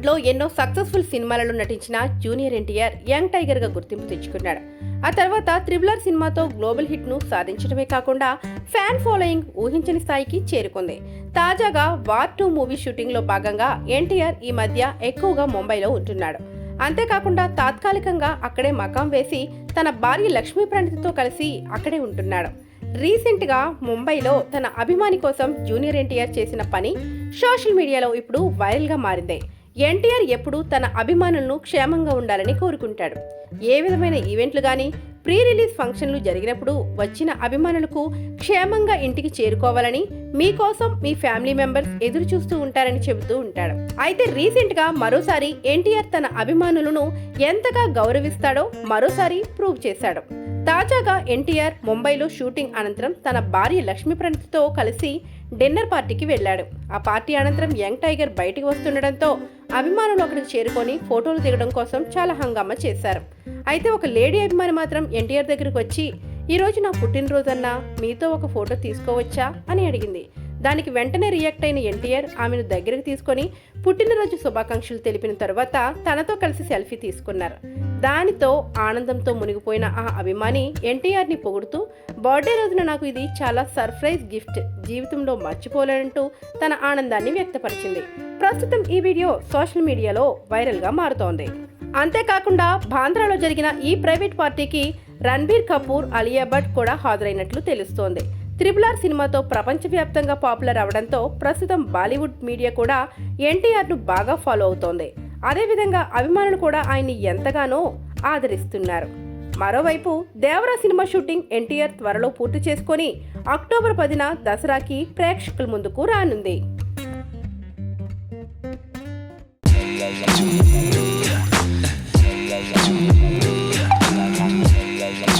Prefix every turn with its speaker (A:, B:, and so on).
A: బాలీవుడ్లో ఎన్నో సక్సెస్ఫుల్ సినిమాలలో నటించిన జూనియర్ ఎన్టీఆర్ యంగ్ టైగర్గా గుర్తింపు తెచ్చుకున్నాడు. ఆ తర్వాత త్రిబుల్ సినిమాతో గ్లోబల్ హిట్ను సాధించడమే కాకుండా ఫ్యాన్ ఫాలోయింగ్ ఊహించని స్థాయికి చేరుకుంది. తాజాగా వార్ 2 మూవీ షూటింగ్లో భాగంగా ఎన్టీఆర్ ఈ మధ్య ఎక్కువగా ముంబైలో ఉంటున్నాడు. అంతేకాకుండా తాత్కాలికంగా అక్కడే మకాం వేసి తన భార్య లక్ష్మీ ప్రణతితో కలిసి అక్కడే ఉంటున్నాడు. రీసెంట్గా ముంబైలో తన అభిమాని కోసం జూనియర్ ఎన్టీఆర్ చేసిన పని సోషల్ మీడియాలో ఇప్పుడు వైరల్గా మారింది. ఎన్టీఆర్ ఎప్పుడూ తన అభిమానులను క్షేమంగా ఉండాలని కోరుకుంటాడు. ఏ విధమైన ఈవెంట్లు కానీ ప్రీ రిలీజ్ ఫంక్షన్లు జరిగినప్పుడు వచ్చిన అభిమానులకు క్షేమంగా ఇంటికి చేరుకోవాలని, మీకోసం మీ ఫ్యామిలీ మెంబర్స్ ఎదురు చూస్తూ ఉంటారని చెబుతూ ఉంటాడు. అయితే రీసెంట్గా మరోసారి ఎన్టీఆర్ తన అభిమానులను ఎంతగా గౌరవిస్తాడో మరోసారి ప్రూవ్ చేశాడు. తాజాగా ఎన్టీఆర్ ముంబైలో షూటింగ్ అనంతరం తన భార్య లక్ష్మీ ప్రణతితో కలిసి డిన్నర్ పార్టీకి వెళ్లాడు. ఆ పార్టీ అనంతరం యంగ్ టైగర్ బయటికి వస్తుండటంతో అభిమానులు అక్కడికి చేరుకొని ఫోటోలు దిగడం కోసం చాలా హంగామా చేశారు. అయితే ఒక లేడీ అభిమాని మాత్రం ఎన్టీఆర్ దగ్గరికి వచ్చి, "ఈరోజు నా పుట్టినరోజన్నా, మీతో ఒక ఫోటో తీసుకోవచ్చా?" అని అడిగింది. దానికి వెంటనే రియాక్ట్ అయిన ఎన్టీఆర్ ఆమెను దగ్గరికి తీసుకొని పుట్టినరోజు శుభాకాంక్షలు తెలిపిన తర్వాత తనతో కలిసి సెల్ఫీ తీసుకున్నారు. దానితో ఆనందంతో మునిగిపోయిన ఆ అభిమాని ఎన్టీఆర్ని పొగుడుతూ, "బర్త్డే రోజున నాకు ఇది చాలా సర్ప్రైజ్ గిఫ్ట్, జీవితంలో మర్చిపోలేనంటూ తన ఆనందాన్ని వ్యక్తపరిచింది. ప్రస్తుతం ఈ వీడియో సోషల్ మీడియాలో వైరల్గా మారుతోంది. అంతేకాకుండా బాంద్రాలో జరిగిన ఈ ప్రైవేట్ పార్టీకి రణబీర్ కపూర్, అలియా భట్ కూడా హాజరైనట్లు తెలుస్తోంది. త్రిబుల్ సినిమాతో ప్రపంచవ్యాప్తంగా పాపులర్ అవడంతో ప్రస్తుతం బాలీవుడ్ మీడియా కూడా ఎన్టీఆర్ను బాగా ఫాలో అవుతోంది. అదేవిధంగా అభిమానులు కూడా ఆయన్ని ఎంతగానో ఆదరిస్తున్నారు. మరోవైపు దేవరా సినిమా షూటింగ్ ఎన్టీఆర్ త్వరలో పూర్తి చేసుకొని అక్టోబర్ 10న దసరాకి ప్రేక్షకుల ముందుకు రానుంది.